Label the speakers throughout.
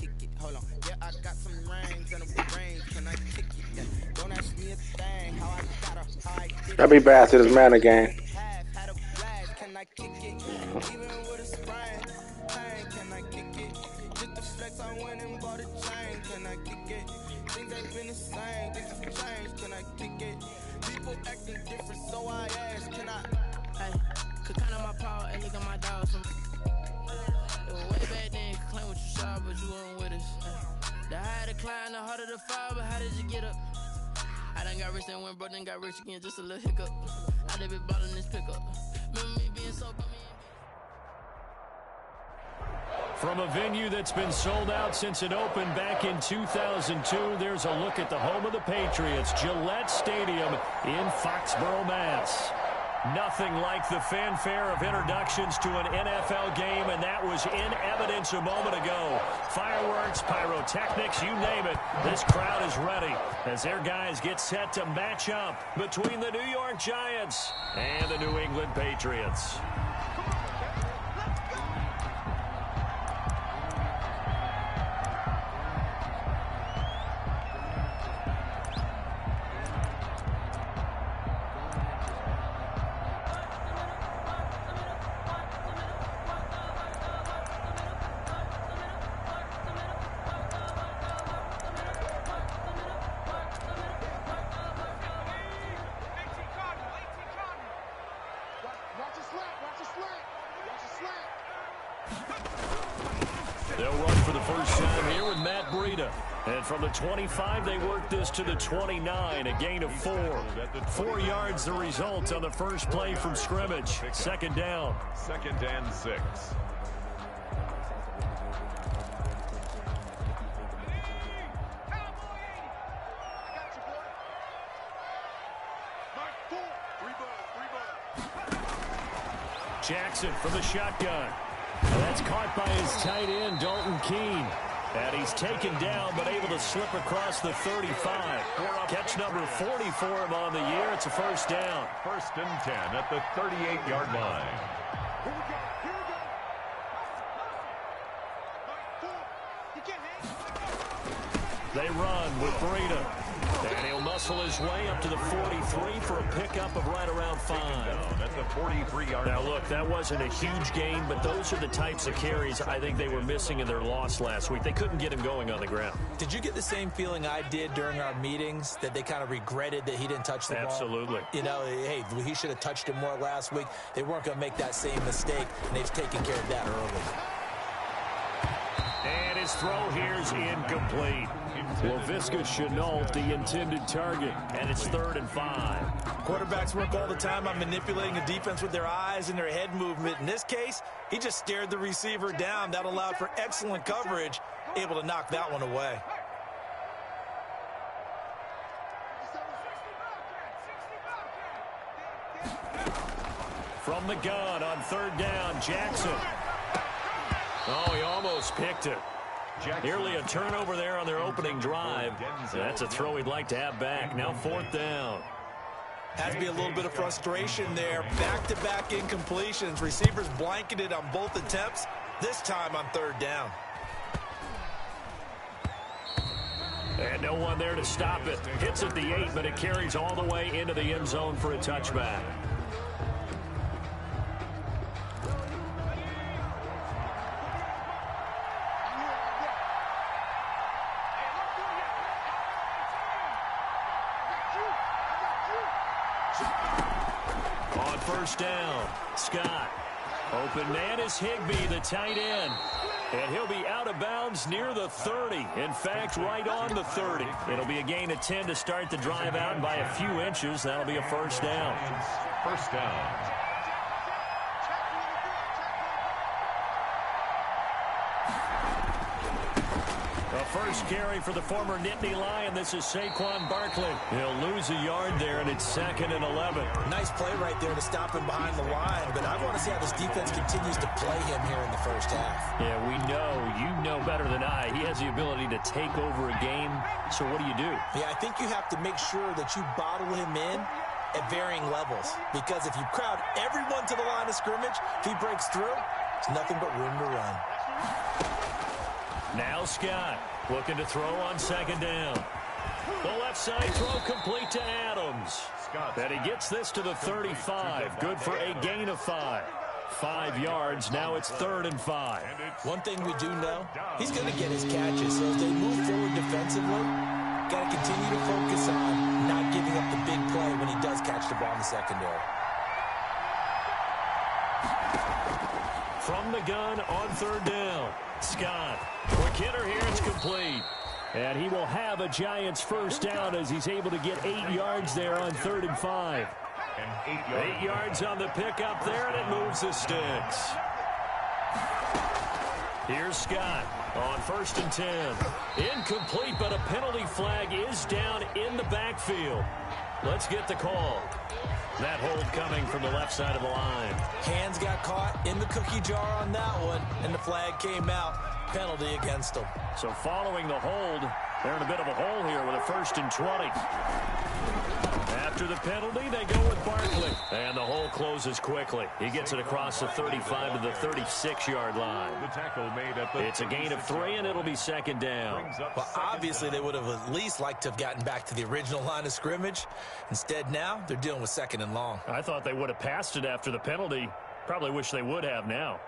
Speaker 1: kick it? Hold on. Yeah, I got some rings and a range. Can I kick it? Yeah. Don't ask me a thing. How I got her, how I did it.
Speaker 2: I'll be back to this man again.
Speaker 1: Had a flash. Can I kick it? Even with a sprain. Pain. Can I kick it? Just the flex, I went and bought a chain. Can I kick it? Things ain't been the same. Things have changed. Can I kick it? People acting different, so I ask. Can I?
Speaker 3: Hey, could count on my power and look at my dogs. It was way back then, could claim what you saw, but you weren't with us. The higher the climb, the harder the fall, but how did you get up? I done got rich and went broke, then got rich again, just a little hiccup. I done been ballin' this pickup. Remember me being so bummy.
Speaker 4: From a venue that's been sold out since it opened back in 2002, there's a look at the home of the Patriots, Gillette Stadium in Foxborough, Mass. Nothing like the fanfare of introductions to an NFL game, and that was in evidence a moment ago. Fireworks, pyrotechnics, you name it. This crowd is ready as their guys get set to match up between the New York Giants and the New England Patriots. They'll run for the first time here with Matt Breida. And from the 25, they work this to the 29, a gain of 4. 4 yards the result on the first play from scrimmage. Second down.
Speaker 5: 2nd and 6.
Speaker 4: Jackson from the shotgun. That's caught by his tight end, Dalton Keene. And he's taken down, but able to slip across the 35. Catch number 40 for him on the year. It's a first down.
Speaker 5: 1st and 10 at the 38-yard line.
Speaker 4: They run with Breida. And he'll muscle his way up to the 43 for a pickup of right around 5.
Speaker 5: At the 43-yard line.
Speaker 4: Now, look, that wasn't a huge gain, but those are the types of carries I think they were missing in their loss last week. They couldn't get him going on the ground.
Speaker 6: Did you get the same feeling I did during our meetings, that they kind of regretted that he didn't touch the ball?
Speaker 4: Absolutely.
Speaker 6: You know, hey, he should have touched it more last week. They weren't going to make that same mistake, and they've taken care of that early.
Speaker 4: And his throw here is incomplete. Laviska Shenault, the intended target, and it's 3rd and 5.
Speaker 6: Quarterbacks work all the time on manipulating a defense with their eyes and their head movement. In this case, he just stared the receiver down. That allowed for excellent coverage, able to knock that one away.
Speaker 4: From the gun on 3rd down, Jackson. Oh, he almost picked it. Nearly a turnover there on their opening drive. That's a throw he'd like to have back. Now 4th down.
Speaker 6: Has to be a little bit of frustration there. Back-to-back incompletions. Receivers blanketed on both attempts, this time on 3rd down.
Speaker 4: And no one there to stop it. Hits at the 8, but it carries all the way into the end zone for a touchback. On 1st down, Scott. Open man is Higbee, the tight end. And he'll be out of bounds near the 30. In fact, right on the 30. It'll be a gain of 10 to start the drive out, and by a few inches, that'll be a first down.
Speaker 5: 1st down.
Speaker 4: The first carry for the former Nittany Lion. This is Saquon Barkley. He'll lose a yard there, and it's 2nd and 11.
Speaker 6: Nice play right there to stop him behind the line, but I want to see how this defense continues to play him here in the first half.
Speaker 4: Yeah, we know. You know better than I. He has the ability to take over a game, so what do you do?
Speaker 6: Yeah, I think you have to make sure that you bottle him in at varying levels, because if you crowd everyone to the line of scrimmage, if he breaks through, it's nothing but room to run.
Speaker 4: Now Scott looking to throw on second down. The left side throw complete to Adams. And he gets this to the 35. Good for a gain of 5. 5 yards. Now it's 3rd and 5.
Speaker 6: One thing we do know, he's going to get his catches. So as they move forward defensively, got to continue to focus on not giving up the big play when he does catch the ball in the secondary.
Speaker 4: From the gun on 3rd down. Scott. Quick hitter here. It's complete. And he will have a Giants first down as he's able to get 8 yards there on 3rd and 5. 8 yards on the pickup there, and it moves the sticks. Here's Scott on 1st and 10. Incomplete, but a penalty flag is down in the backfield. Let's get the call. That hold coming from the left side of the line.
Speaker 6: Hands got caught in the cookie jar on that one, and the flag came out. Penalty against them.
Speaker 4: So following the hold, they're in a bit of a hole here with a 1st and 20. After the penalty, they go with Barkley. And the hole closes quickly. He gets it across the 35 to the 36-yard line. It's a gain of 3, and it'll be 2nd down.
Speaker 6: Well, obviously, they would have at least liked to have gotten back to the original line of scrimmage. Instead, now, they're dealing with 2nd and long.
Speaker 4: I thought they would have passed it after the penalty. Probably wish they would have now.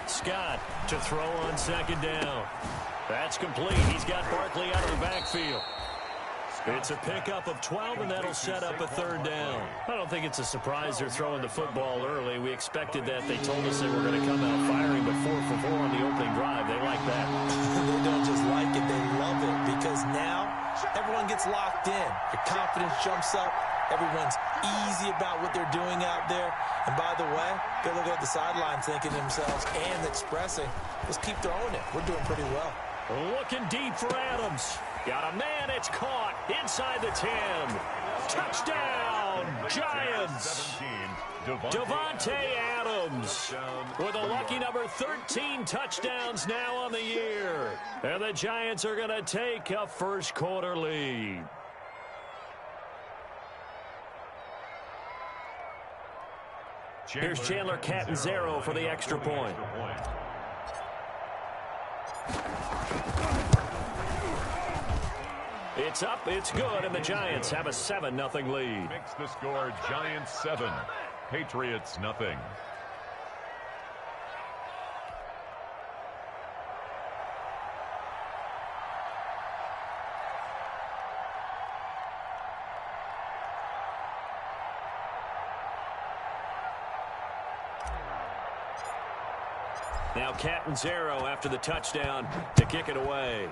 Speaker 4: Scott to throw on 2nd down. That's complete. He's got Barkley out of the backfield. It's a pickup of 12, and that'll set up a 3rd down. I don't think it's a surprise they're throwing the football early. We expected that. They told us they were going to come out firing, but 4 for 4 on the opening drive. They like that.
Speaker 6: They don't just like it, they love it, because now everyone gets locked in. Their confidence jumps up. Everyone's easy about what they're doing out there. And by the way, they're looking at the sideline thinking to themselves and expressing, let's keep throwing it. We're doing pretty well.
Speaker 4: Looking deep for Adams. Got a man. It's caught inside the 10. Touchdown, Giants. Davante Adams with a lucky number 13 touchdowns now on the year. And the Giants are going to take a first-quarter lead. Here's Chandler Catanzaro for the extra point. It's up, it's good, and the Giants have a 7-0 lead.
Speaker 5: Makes the score Giants 7, Patriots nothing.
Speaker 4: Now Catanzaro after the touchdown to kick it away.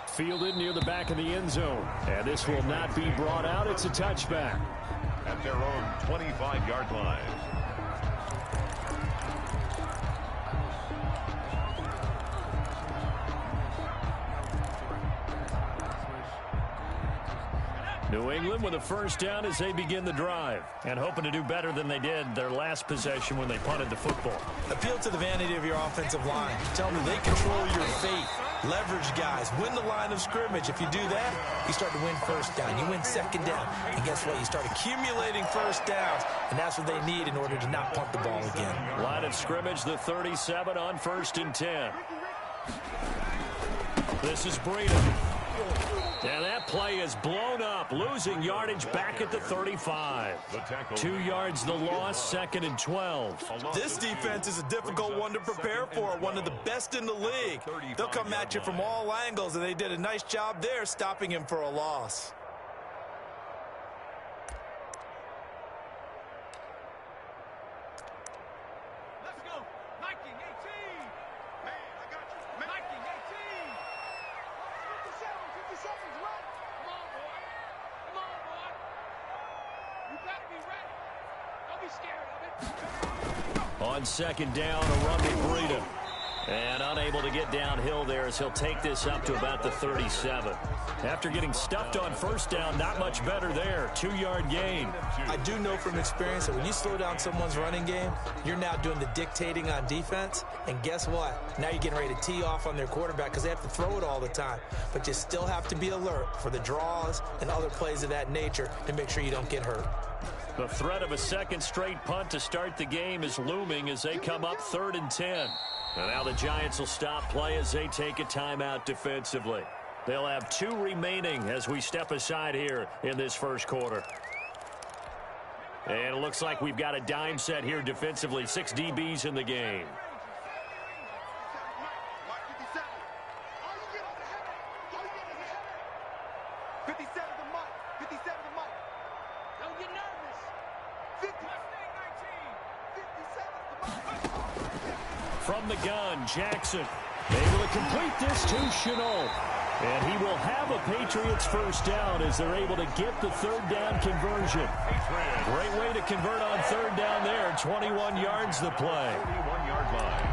Speaker 4: Fielded near the back of the end zone. And this will not be brought out. It's a touchback.
Speaker 5: At their own 25-yard line.
Speaker 4: New England with a first down as they begin the drive, and hoping to do better than they did their last possession when they punted the football.
Speaker 6: Appeal to the vanity of your offensive line. Tell them they control your fate. Leverage guys. Win the line of scrimmage. If you do that, you start to win first down. You win second down. And guess what? You start accumulating first downs, and that's what they need in order to not punt the ball again.
Speaker 4: Line of scrimmage, the 37 on 1st and 10. This is Breida. And that play is blown up, losing yardage back at the 35. 2 yards the loss, 2nd and 12.
Speaker 6: This defense is a difficult one to prepare for, one of the best in the league. They'll come at you from all angles, and they did a nice job there stopping him for a loss.
Speaker 4: On second down, a run to Breida. And unable to get downhill there as he'll take this up to about the 37. After getting stuffed on first down, not much better there. 2-yard gain.
Speaker 6: I do know from experience that when you slow down someone's running game, you're now doing the dictating on defense. And guess what? Now you're getting ready to tee off on their quarterback because they have to throw it all the time. But you still have to be alert for the draws and other plays of that nature to make sure you don't get hurt.
Speaker 4: The threat of a second straight punt to start the game is looming as they come up 3rd and 10. And now the Giants will stop play as they take a timeout defensively. They'll have 2 remaining as we step aside here in this first quarter. And it looks like we've got a dime set here defensively. 6 DBs in the game. From the gun, Jackson able to complete this to Shenault. And he will have a Patriots first down as they're able to get the 3rd down conversion. Great way to convert on 3rd down there. 21 yards the play.
Speaker 5: 41-yard line.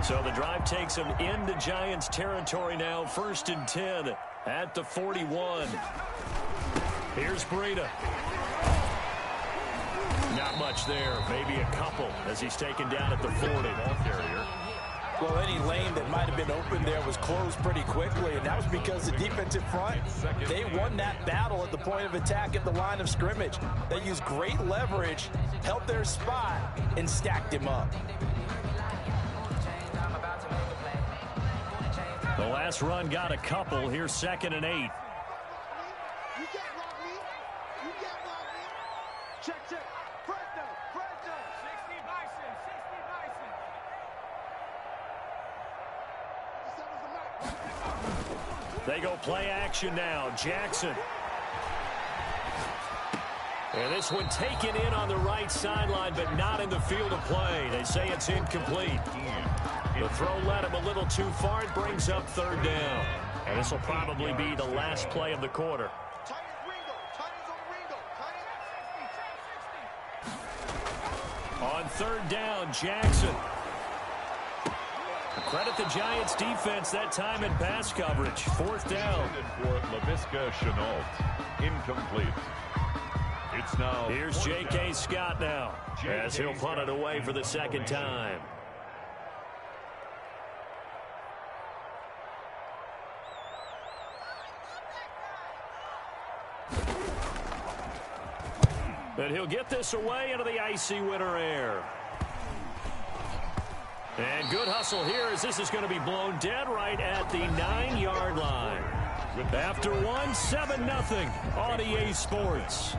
Speaker 4: So the drive takes them into Giants territory now. 1st and 10 at the 41. Here's Breida. Not much there, maybe a couple as he's taken down at the 40.
Speaker 5: Ball carrier.
Speaker 6: Well, any lane that might have been open there was closed pretty quickly, and that was because the defensive front, they won that battle at the point of attack at the line of scrimmage. They used great leverage, held their spot, and stacked him up.
Speaker 4: The last run got a couple. Here's 2nd and 8. They go play action now. Jackson. And this one taken in on the right sideline, but not in the field of play. They say it's incomplete. The throw led him a little too far. It brings up 3rd down. And this will probably be the last play of the quarter. On 3rd down, Jackson. Credit the Giants defense that time in pass coverage. 4th down.
Speaker 5: For Laviska Shenault. Incomplete. It's now.
Speaker 4: Here's J.K. Scott now as he'll punt it away for the 2nd time. And he'll get this away into the icy winter air. And good hustle here as this is going to be blown dead right at the 9-yard line. After 7-0 on EA Sports.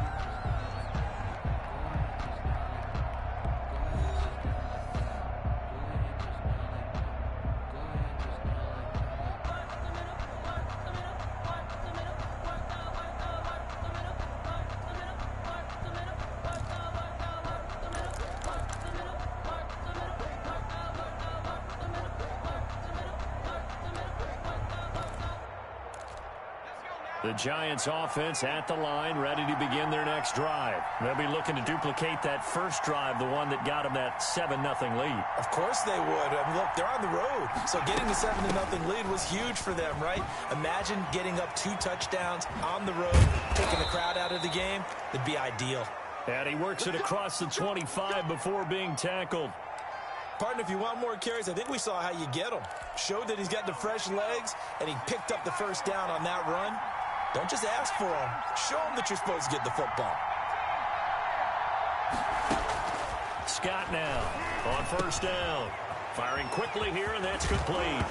Speaker 4: The Giants offense at the line, ready to begin their next drive. They'll be looking to duplicate that first drive, the one that got them that 7-0 lead.
Speaker 6: Of course they would. I mean, look, they're on the road. So getting the 7-0 lead was huge for them, right? Imagine getting up 2 touchdowns on the road, taking the crowd out of the game. It'd be ideal.
Speaker 4: And he works it across the 25 before being tackled.
Speaker 6: Partner, if you want more carries, I think we saw how you get them. Showed that he's got the fresh legs, and he picked up the first down on that run. Don't just ask for them. Show them that you're supposed to get the football.
Speaker 4: Scott now on 1st down. Firing quickly here, and that's complete.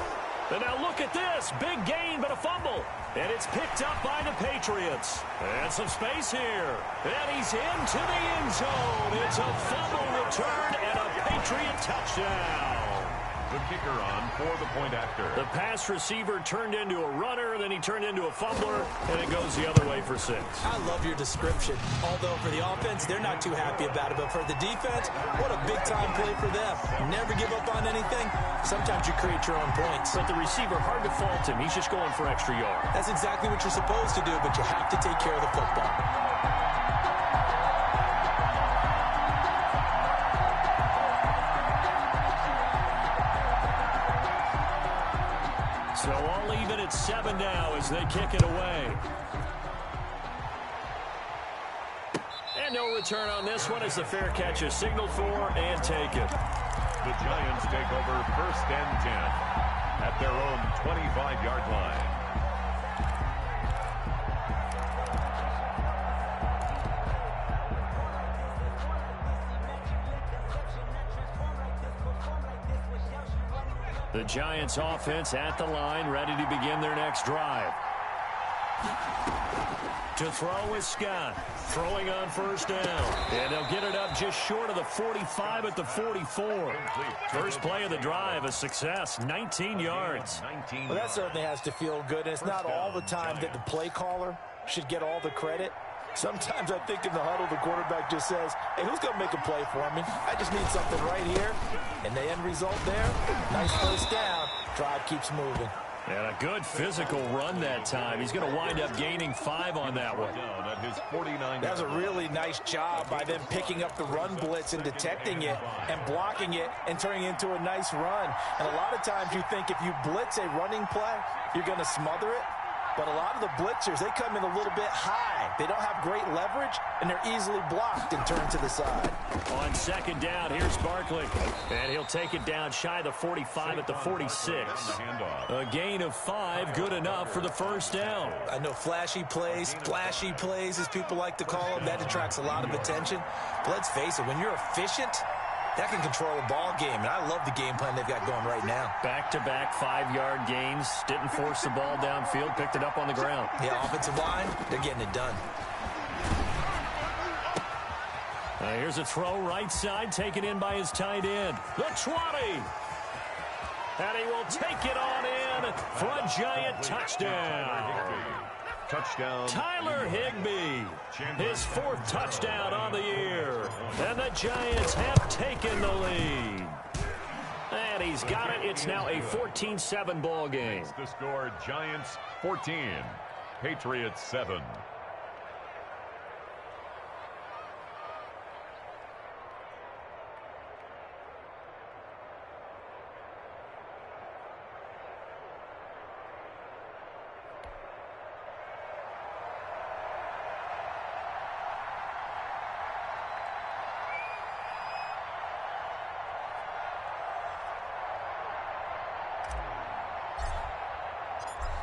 Speaker 4: And now look at this. Big gain, but a fumble. And it's picked up by the Patriots. And some space here. And he's into the end zone. It's a fumble return and a Patriot touchdown.
Speaker 5: The kicker on for the point after.
Speaker 4: The pass receiver turned into a runner, then he turned into a fumbler, and it goes the other way for 6.
Speaker 6: I love your description. Although for the offense, they're not too happy about it. But for the defense, what a big-time play for them. Never give up on anything. Sometimes you create your own points.
Speaker 4: But the receiver, hard to fault him. He's just going for extra yards.
Speaker 6: That's exactly what you're supposed to do, but you have to take care of the football.
Speaker 4: it's 7 now as they kick it away. And no return on this one as the fair catch is signaled for and taken.
Speaker 5: The Giants take over 1st and 10 at their own 25-yard line.
Speaker 4: The Giants offense at the line, ready to begin their next drive. To throw is Scott, throwing on 1st down. And they'll get it up just short of the 45 at the 44. First play of the drive, a success, 19 yards.
Speaker 6: Well, that certainly has to feel good, and it's not all the time that the play caller should get all the credit. Sometimes I think in the huddle, the quarterback just says, hey, who's going to make a play for me? I just need something right here. And the end result there, nice 1st down. Drive keeps moving.
Speaker 4: And a good physical run that time. He's going to wind up gaining 5 on that one.
Speaker 6: That was a really nice job by them picking up the run blitz and detecting it and blocking it and turning it into a nice run. And a lot of times you think if you blitz a running play, you're going to smother it. But a lot of the blitzers, they come in a little bit high. They don't have great leverage, and they're easily blocked and turned to the side.
Speaker 4: On 2nd down, here's Barkley. And he'll take it down shy of the 45 at the 46. A gain of 5, good enough for the 1st down.
Speaker 6: I know flashy plays, splashy plays, as people like to call them, that attracts a lot of attention. But let's face it, when you're efficient, that can control a ball game, and I love the game plan they've got going right now.
Speaker 4: Back-to-back 5-yard gains. Didn't force the ball downfield. Picked it up on the ground.
Speaker 6: Yeah, offensive line, they're getting it done.
Speaker 4: Here's a throw right side, taken in by his tight end. The 20. And he will take it on in for a Giant touchdown.
Speaker 5: Touchdown.
Speaker 4: Tyler Higbee, his 4th touchdown on the year. And the Giants have taken the lead. And he's got it. It's now a 14-7 ball game.
Speaker 5: The score, Giants 14, Patriots 7.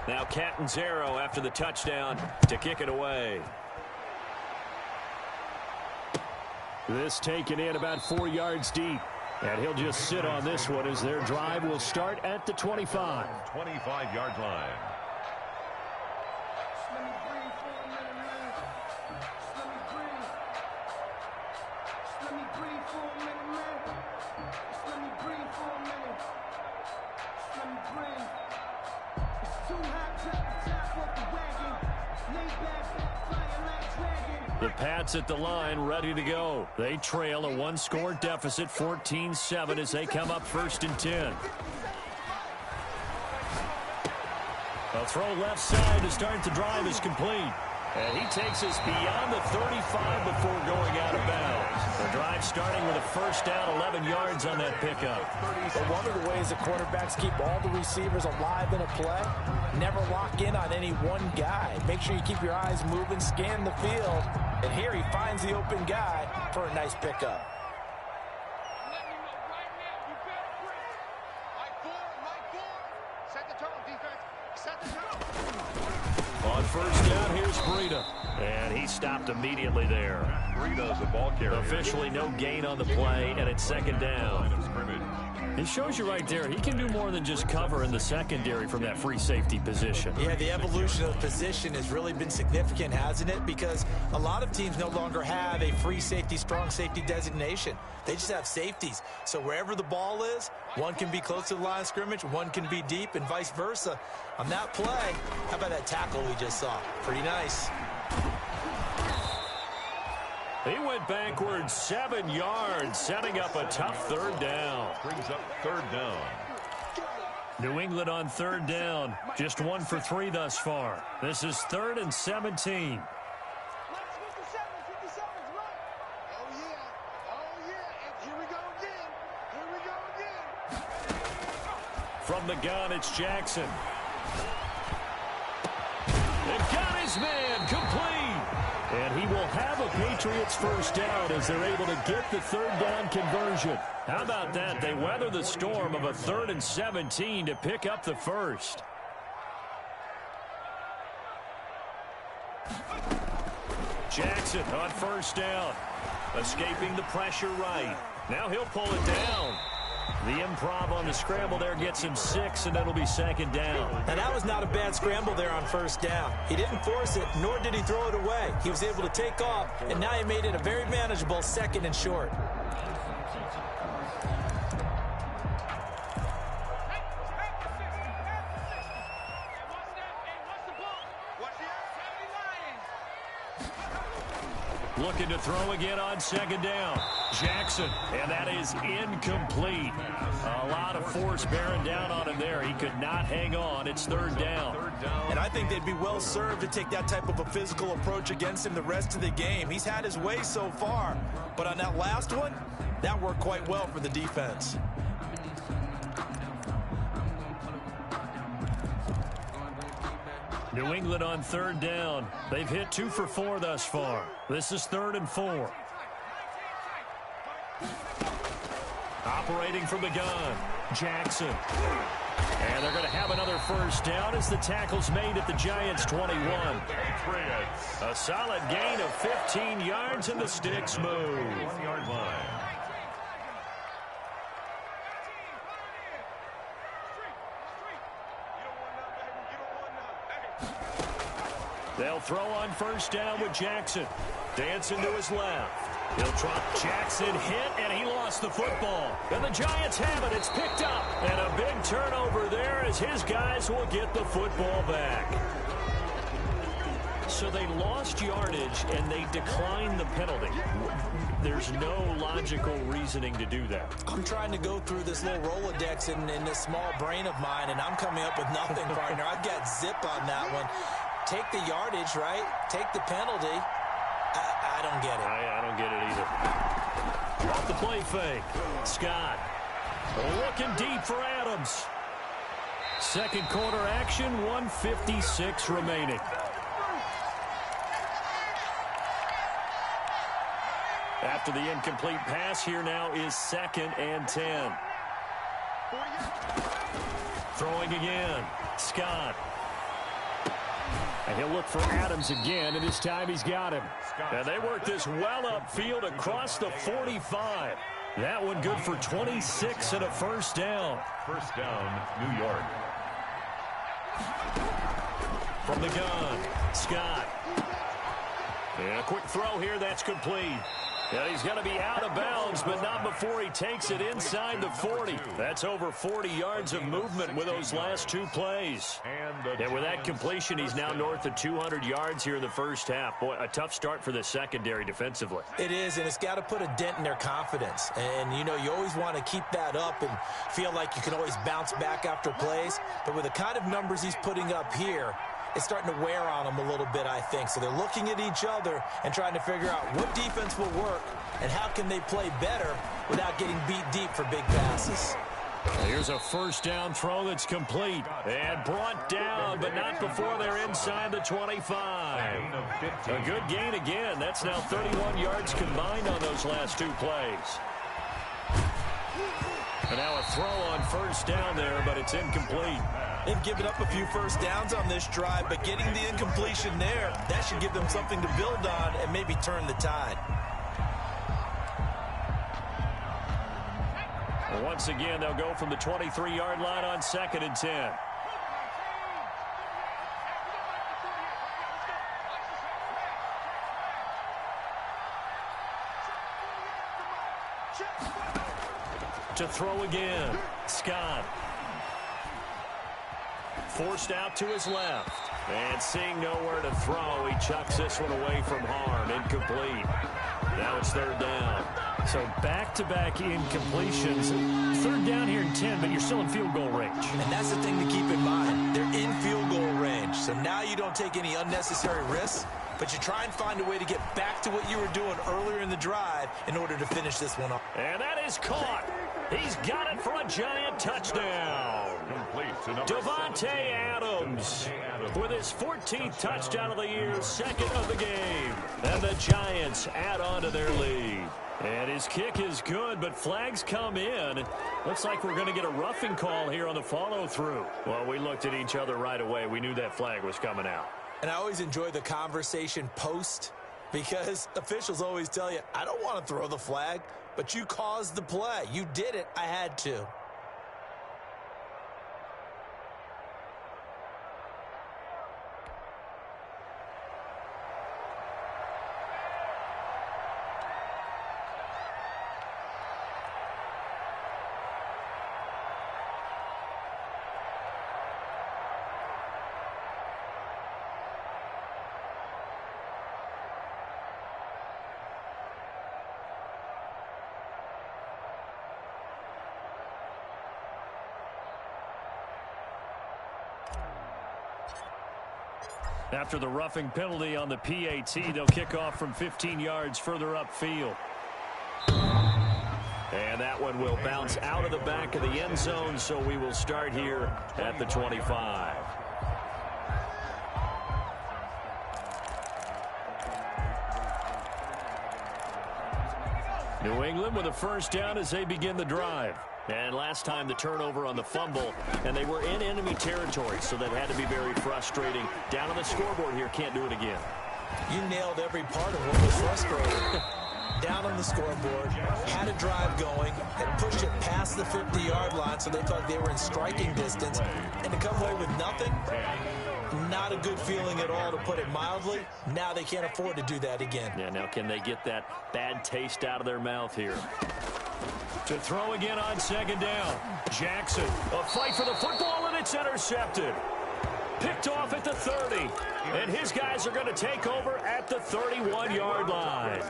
Speaker 4: Now Catanzaro after the touchdown to kick it away. This taken in about 4 yards deep. And he'll just sit on this one as their drive will start at the 25.
Speaker 5: 25-yard line.
Speaker 4: The Pats at the line, ready to go. They trail a 1-score deficit, 14-7, as they come up 1st and 10. A throw left side to start the drive is complete. And he takes us beyond the 35 before going out of bounds. The drive starting with a 1st down, 11 yards on that pickup.
Speaker 6: But one of the ways the quarterbacks keep all the receivers alive in a play, never lock in on any one guy. Make sure you keep your eyes moving, scan the field. And here he finds the open guy for a nice pickup.
Speaker 4: On 1st down, here's Breida. And he stopped immediately there.
Speaker 5: Breida's the ball carrier.
Speaker 4: Officially no gain on the play, and it's 2nd down. It shows you right there, he can do more than just cover in the secondary from that free safety position.
Speaker 6: Yeah, the evolution of position has really been significant, hasn't it? Because a lot of teams no longer have a free safety, strong safety designation. They just have safeties. So wherever the ball is, one can be close to the line of scrimmage, one can be deep, and vice versa. On that play, how about that tackle we just saw? Pretty nice.
Speaker 4: He went backwards 7 yards, setting up a tough 3rd down.
Speaker 5: Brings up 3rd down.
Speaker 4: New England on 3rd down. Just 1 for 3 thus far. This is 3rd and 17. From the gun, it's Jackson. Patriots first down as they're able to get the third down conversion. How about that? They weather the storm of a 3rd and 17 to pick up the first. Jackson on first down. Escaping the pressure right. Now he'll pull it down. The improv on the scramble there gets him 6, and that'll be 2nd down.
Speaker 6: And that was not a bad scramble there on first down. He didn't force it, nor did he throw it away. He was able to take off, and now he made it a very manageable 2nd and short.
Speaker 4: Looking to throw again on 2nd down. Jackson, and that is incomplete. A lot of force bearing down on him there. He could not hang on. It's 3rd down.
Speaker 6: And I think they'd be well served to take that type of a physical approach against him the rest of the game. He's had his way so far, but on that last one, that worked quite well for the defense.
Speaker 4: New England on 3rd down. They've hit 2 for 4 thus far. This is 3rd and 4. Operating from the gun, Jackson. And they're going to have another first down as the tackle's made at the Giants' 21. A solid gain of 15 yards, and the sticks move.
Speaker 5: 1-yard line.
Speaker 4: They'll throw on first down with Jackson. Dancing to his left. He'll drop Jackson, hit, and he lost the football. And the Giants have it. It's picked up. And a big turnover there as his guys will get the football back. So they lost yardage, and they declined the penalty. There's no logical reasoning to do that.
Speaker 6: I'm trying to go through this little Rolodex in this small brain of mine, and I'm coming up with nothing, partner. I've got zip on that one. Take the yardage, right? Take the penalty. I don't get it.
Speaker 4: I don't get it either. Off the play fake. Scott looking deep for Adams. 2nd quarter action, 1:56 remaining. After the incomplete pass, here now is 2nd and 10. Throwing again. Scott. And he'll look for Adams again, and this time he's got him. And they work this well upfield across the 45. That one good for 26 and a first down.
Speaker 5: First down, New York.
Speaker 4: From the gun, Scott. And a quick throw here, that's complete. And he's going to be out of bounds, but not before he takes it inside the 40. That's over 40 yards of movement with those last 2 plays. And with that completion, he's now north of 200 yards here in the first half. Boy, a tough start for the secondary defensively.
Speaker 6: It is, and it's got to put a dent in their confidence. And, you know, you always want to keep that up and feel like you can always bounce back after plays. But with the kind of numbers he's putting up here, it's starting to wear on them a little bit, I think. So they're looking at each other and trying to figure out what defense will work and how can they play better without getting beat deep for big passes.
Speaker 4: Here's a first down throw that's complete and brought down, but not before they're inside the 25. A good gain again. That's now 31 yards combined on those last 2 plays. And now a throw on first down there, but it's incomplete.
Speaker 6: They've given up a few first downs on this drive, but getting the incompletion there, that should give them something to build on and maybe turn the tide.
Speaker 4: Well, once again, they'll go from the 23-yard line on 2nd and 10. To throw again, Scott. Forced out to his left. And seeing nowhere to throw, he chucks this one away from harm. Incomplete. Now it's 3rd down. So back-to-back incompletions. 3rd down here in 10, but you're still in field goal range.
Speaker 6: And that's the thing to keep in mind. They're in field goal range. So now you don't take any unnecessary risks, but you try and find a way to get back to what you were doing earlier in the drive in order to finish this one off.
Speaker 4: And that is caught. He's got it for a Giant touchdown.
Speaker 5: complete to number
Speaker 4: Davante Adams with his 14th touchdown of the year, second of the game. And the Giants add on to their lead. And his kick is good, but flags come in. Looks like we're going to get a roughing call here on the follow-through. Well, we looked at each other right away. We knew that flag was coming out.
Speaker 6: And I always enjoy the conversation post, because officials always tell you, I don't want to throw the flag, but you caused the play. You did it. I had to.
Speaker 4: After the roughing penalty on the PAT, they'll kick off from 15 yards further upfield. And that one will bounce out of the back of the end zone, so we will start here at the 25. New England with a first down as they begin the drive. And last time the turnover on the fumble, and they were in enemy territory, so that had to be very frustrating. Down on the scoreboard here, can't do it again.
Speaker 6: You nailed every part of what was frustrating. Down on the scoreboard, had a drive going, had pushed it past the 50-yard line, so they thought they were in striking distance, and to come away with nothing, not a good feeling at all, to put it mildly. Now they can't afford to do that again.
Speaker 4: Yeah, now can they get that bad taste out of their mouth here? To throw again on second down. Jackson, a fight for the football, and it's intercepted. Picked off at the 30. And his guys are going to take over at the 31-yard line.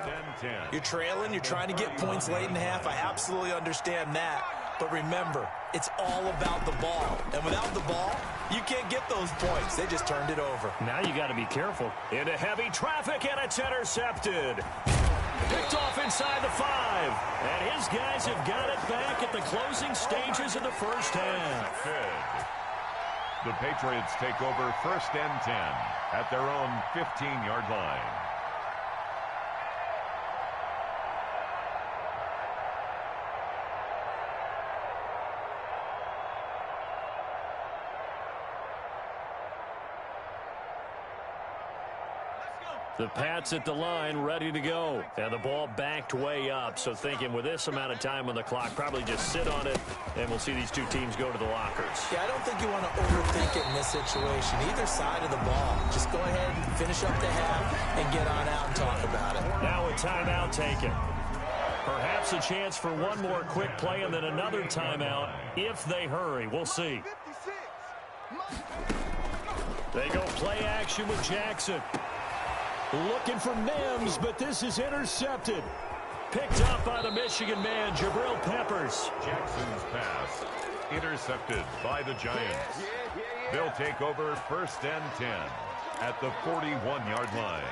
Speaker 6: You're trailing. You're trying to get points late in the half. I absolutely understand that. But remember, it's all about the ball. And without the ball, you can't get those points. They just turned it over.
Speaker 4: Now you got to be careful. Into heavy traffic, and it's intercepted. Picked off inside the 5. And his guys have got it back at the closing stages of the first half.
Speaker 5: The Patriots take over first and 10 at their own 15-yard line.
Speaker 4: The Pats at the line, ready to go. And the ball backed way up. So thinking with this amount of time on the clock, probably just sit on it, and we'll see these two teams go to the lockers.
Speaker 6: Yeah, I don't think you want to overthink it in this situation. Either side of the ball. Just go ahead and finish up the half and get on out and talk about it.
Speaker 4: Now a timeout taken. Perhaps a chance for one more quick play and then another timeout if they hurry. We'll see. They go play action with Jackson. Looking for Mims, but this is intercepted. Picked up by the Michigan man, Jabril Peppers.
Speaker 5: Jackson's pass intercepted by the Giants. They'll take over first and 10 at the 41-yard line.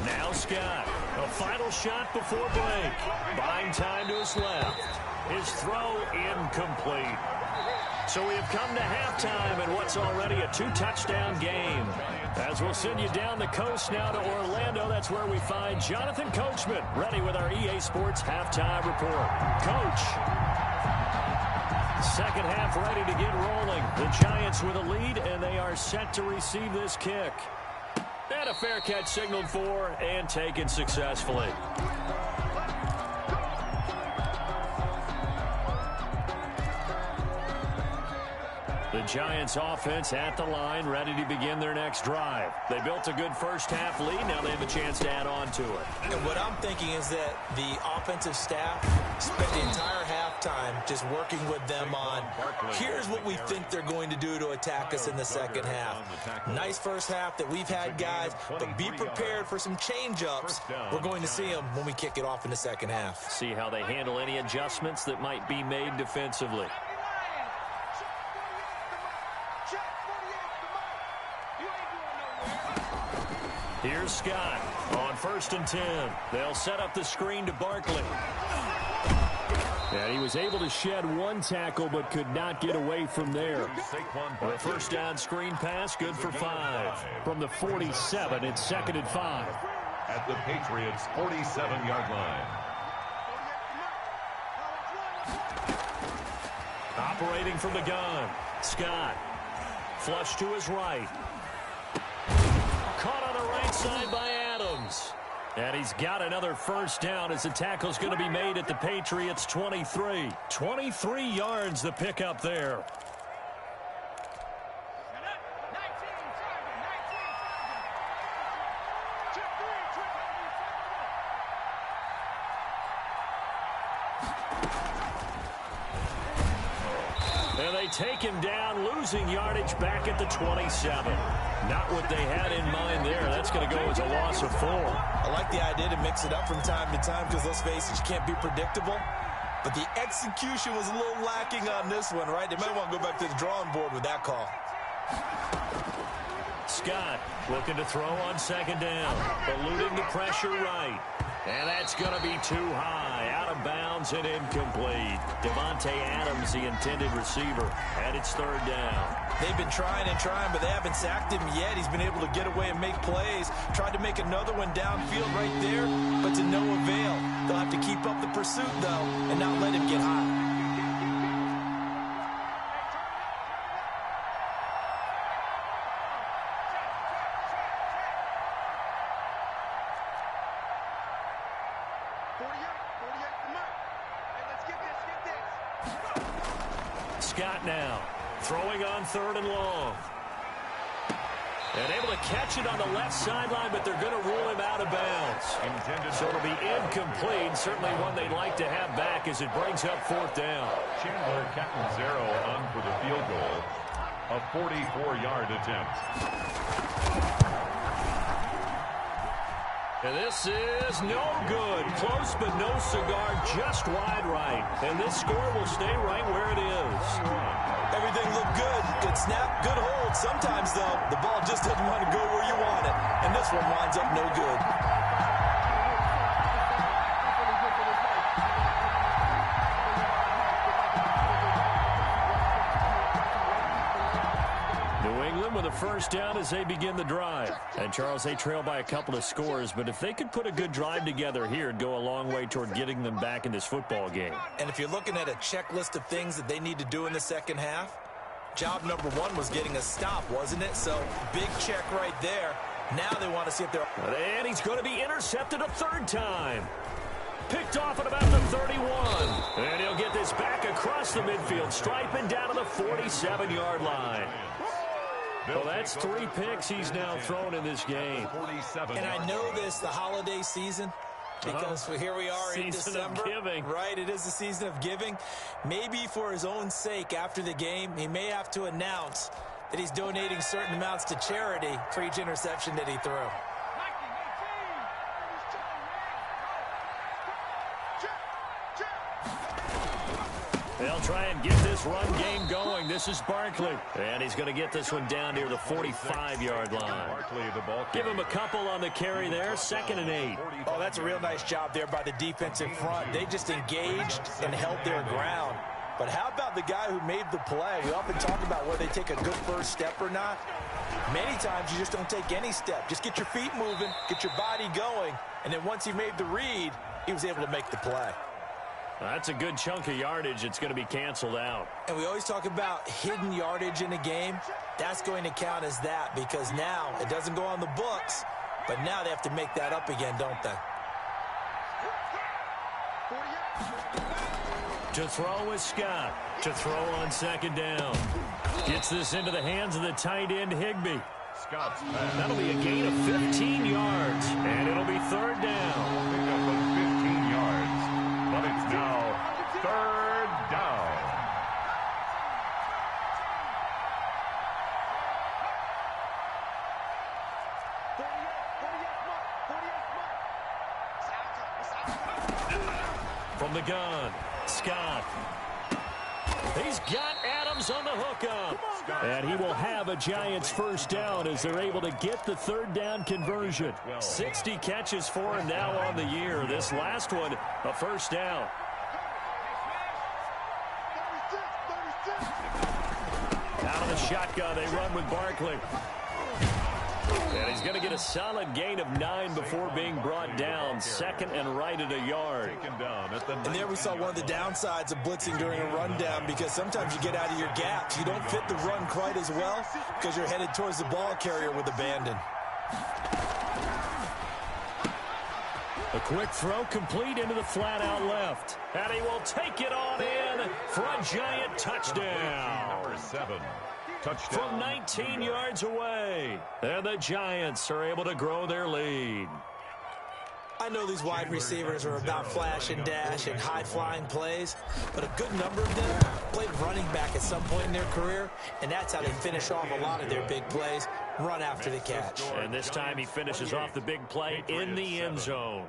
Speaker 4: Now Scott, a final shot before break. Buying time to his left. His throw incomplete. So we have come to halftime in what's already a 2-touchdown game. As we'll send you down the coast now to Orlando, that's where we find Jonathan Coachman, ready with our EA Sports halftime report. Coach. Second half ready to get rolling. The Giants with a lead, and they are set to receive this kick. And a fair catch signaled for and taken successfully. The Giants offense at the line, ready to begin their next drive. They built a good first half lead. Now they have a chance to add on to it.
Speaker 6: And what I'm thinking is that the offensive staff spent the entire halftime just working with them on, here's what we think they're going to do to attack us in the second half. Nice first half that we've had, guys, but be prepared for some change-ups. We're going to see them when we kick it off in the second half.
Speaker 4: See how they handle any adjustments that might be made defensively. Here's Scott on 1st and 10. They'll set up the screen to Barkley. And he was able to shed one tackle but could not get away from there. The first down screen pass, good for 5. From the 47, it's 2nd and 5.
Speaker 5: At the Patriots' 47-yard line.
Speaker 4: Operating from the gun, Scott. Flush to his right. Caught on the right side by Adams. And he's got another first down as the tackle's going to be made at the Patriots' 23. 23 yards the pickup there. And they take him down, losing yardage back at the 27. Not what they had in mind there. That's going to go as a loss of 4.
Speaker 6: I like the idea to mix it up from time to time because, let's face it, you can't be predictable. But the execution was a little lacking on this one, right? They might want to go back to the drawing board with that call.
Speaker 4: Scott looking to throw on 2nd down. Eluding the pressure right. And that's going to be too high. Out of bounds and incomplete. Devontae Adams, the intended receiver. And it's 3rd down.
Speaker 6: They've been trying and trying, but they haven't sacked him yet. He's been able to get away and make plays. Tried to make another one downfield right there, but to no avail. They'll have to keep up the pursuit, though, and not let him get high.
Speaker 4: Scott now throwing on 3rd and long. And able to catch it on the left sideline, but they're going to rule him out of bounds. So it'll be incomplete. Certainly one they'd like to have back as it brings up 4th down.
Speaker 5: Chandler Catanzaro on for the field goal. A 44-yard attempt.
Speaker 4: And this is no good. Close but no cigar, just wide right. And this score will stay right where it is.
Speaker 6: Everything looked good. Good snap, good hold. Sometimes, though, the ball just doesn't want to go where you want it. And this one winds up no good.
Speaker 4: With a first down as they begin the drive. And, Charles, they trail by a couple of scores, but if they could put a good drive together here, it'd go a long way toward getting them back in this football game.
Speaker 6: And if you're looking at a checklist of things that they need to do in the second half, job number 1 was getting a stop, wasn't it? So, big check right there. Now they want to see if they're...
Speaker 4: And he's going to be intercepted a 3rd time. Picked off at about the 31. And he'll get this back across the midfield, striping down to the 47-yard line. Well, that's 3 picks he's now thrown in this game.
Speaker 6: And I know this, the holiday season, because here we are in December.
Speaker 4: Season of giving.
Speaker 6: Right, it is the season of giving. Maybe for his own sake after the game, he may have to announce that he's donating certain amounts to charity for each interception that he threw.
Speaker 4: They'll try and get this run game going. This is Barkley. And he's going to get this one down near the 45-yard line. Give him a couple on the carry there. 2nd and 8.
Speaker 6: Oh, that's a real nice job there by the defensive front. They just engaged and held their ground. But how about the guy who made the play? We often talk about whether they take a good first step or not. Many times you just don't take any step. Just get your feet moving, get your body going, and then once he made the read, he was able to make the play.
Speaker 4: That's a good chunk of yardage. It's going to be canceled out.
Speaker 6: And we always talk about hidden yardage in a game. That's going to count as that because now it doesn't go on the books, but now they have to make that up again, don't they?
Speaker 4: To throw is Scott. To throw on 2nd down. Gets this into the hands of the tight end, Higbee.
Speaker 5: Scott's pass.
Speaker 4: That'll be a gain of 15 yards, and it'll be 3rd down.
Speaker 5: Pick up of 15 yards, but it's now 3rd down.
Speaker 4: From the gun, Scott. He's got Adams on the hookup. And he will have a Giants first down as they're able to get the third down conversion. 60 catches for him now on the year. This last one, a first down. Out of the shotgun, they run with Barkley. And he's going to get a solid gain of 9 before being brought down. Second and right at a yard.
Speaker 6: And there we saw one of the downsides of blitzing during a rundown, because sometimes you get out of your gaps. You don't fit the run quite as well because you're headed towards the ball carrier with abandon.
Speaker 4: A quick throw complete into the flat out left. And he will take it on in for a Giant touchdown.
Speaker 5: Number 7. Touchdown.
Speaker 4: From 19 yards away. And the Giants are able to grow their lead.
Speaker 6: I know these wide receivers are about flash and dash and high-flying plays, but a good number of them played running back at some point in their career, and that's how they finish off a lot of their big plays, run after the catch.
Speaker 4: And this time he finishes off the big play in the end zone.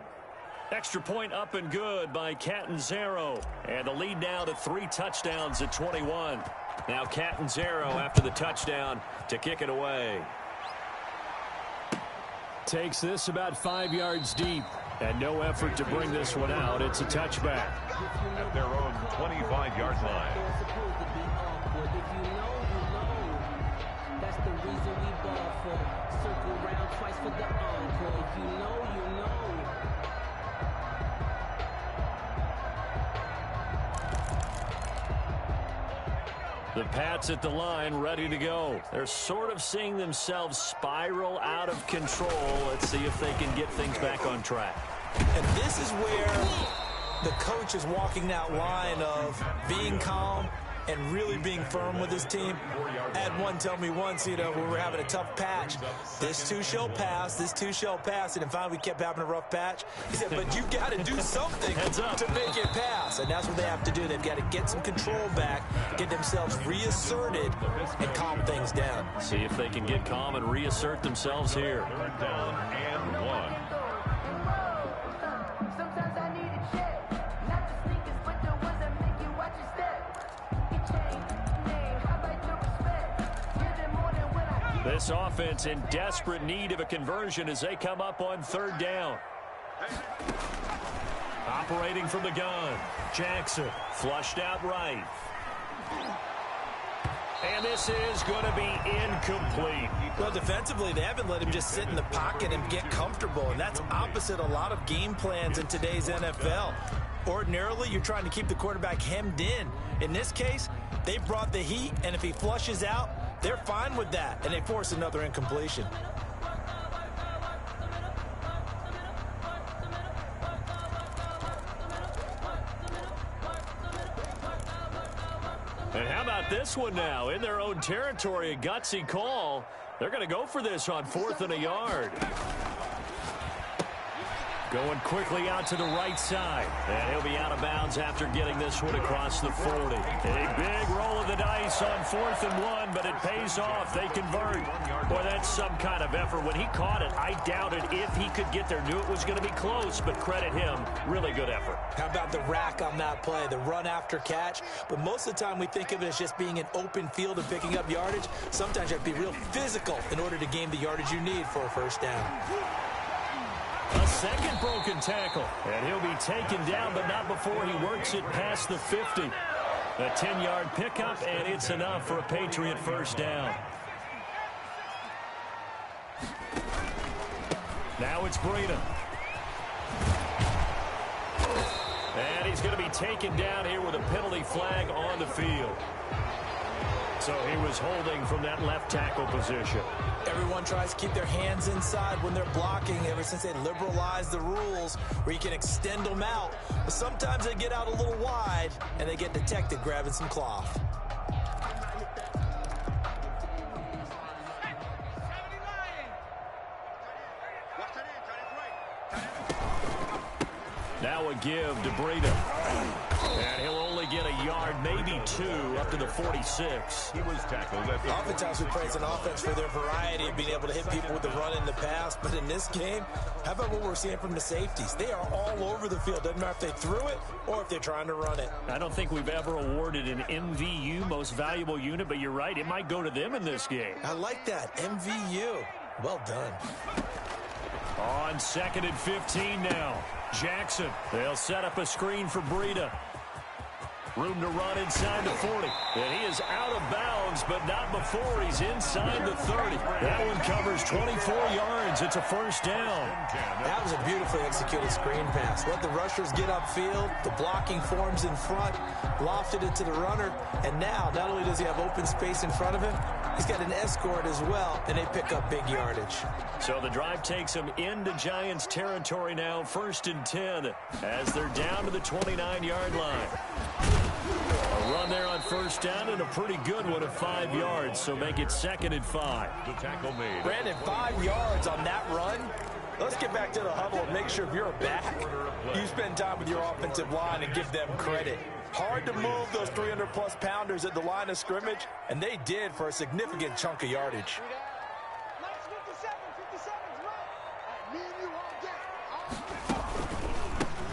Speaker 4: Extra point up and good by Catanzaro. And the lead now to 3 touchdowns at 21. Now Catanzaro after the touchdown to kick it away. Takes this about 5 yards deep. And no effort to bring this one out. It's a touchback.
Speaker 5: At their own 25-yard line.
Speaker 2: That's the reason we ball for. Circle round twice for the encore. If you know, you know.
Speaker 4: The Pats at the line, ready to go. They're sort of seeing themselves spiral out of control. Let's see if they can get things back on track.
Speaker 6: And this is where the coach is walking that line of being calm and really being firm with his team. I had one tell me once, we were having a tough patch. This too shall pass, this too shall pass. And finally we kept having a rough patch. He said, but you've got to do something to make it pass. And that's what they have to do. They've got to get some control back, get themselves reasserted, and calm things down.
Speaker 4: See if they can get calm and reassert themselves here.
Speaker 5: Third down and 1.
Speaker 4: This offense in desperate need of a conversion as they come up on third down. Operating from the gun, Jackson flushed out right. And this is going to be incomplete.
Speaker 6: Well, defensively, they haven't let him just sit in the pocket and get comfortable, and that's opposite a lot of game plans in today's NFL. Ordinarily, you're trying to keep the quarterback hemmed in. In this case, they brought the heat, and if he flushes out, they're fine with that, and they force another incompletion.
Speaker 4: And how about this one now? In their own territory, a gutsy call. They're going to go for this on 4th and a yard. Going quickly out to the right side. And he'll be out of bounds after getting this one across the 40. A big roll of the dice on 4th and 1, but it pays off. They convert. Boy, that's some kind of effort. When he caught it, I doubted if he could get there. Knew it was going to be close, but credit him. Really good effort.
Speaker 6: How about the rack on that play, the run after catch? But most of the time we think of it as just being an open field and picking up yardage. Sometimes you have to be real physical in order to gain the yardage you need for a first down.
Speaker 4: A second broken tackle, and he'll be taken down, but not before he works it past the 50. A 10-yard pickup, and it's enough for a Patriot first down. Now it's Breida. And he's going to be taken down here with a penalty flag on the field. So he was holding from that left tackle position.
Speaker 6: Everyone tries to keep their hands inside when they're blocking ever since they liberalized the rules where you can extend them out. But sometimes they get out a little wide and they get detected grabbing some cloth.
Speaker 4: Now a give to Breida. And he'll only get a yard, maybe 2, up to the 46.
Speaker 5: He was tackled at the...
Speaker 6: Oftentimes we praise an offense for their variety of being able to hit people with the run in the pass, but in this game, how about what we're seeing from the safeties? They are all over the field. Doesn't matter if they threw it or if they're trying to run it.
Speaker 4: I don't think we've ever awarded an MVU, most valuable unit, but you're right, it might go to them in this game.
Speaker 6: I like that, MVU. Well done.
Speaker 4: On 2nd and 15 now. Jackson, they'll set up a screen for Breida. Room to run inside the 40. And he is out of bounds, but not before he's inside the 30. That one covers 24 yards. It's a first down.
Speaker 6: That was a beautifully executed screen pass. Let the rushers get upfield. The blocking forms in front. Lofted it to the runner. And now, not only does he have open space in front of him, he's got an escort as well, and they pick up big yardage.
Speaker 4: So the drive takes them into Giants territory now, 1st and 10, as they're down to the 29-yard line. A run there on first down and a pretty good one at 5 yards, so make it 2nd and 5.
Speaker 5: The tackle made.
Speaker 6: Brandon, 5 yards on that run. Let's get back to the huddle and make sure if you're a back, you spend time with your offensive line and give them credit. Hard to move those 300-plus pounders at the line of scrimmage, and they did for a significant chunk of yardage.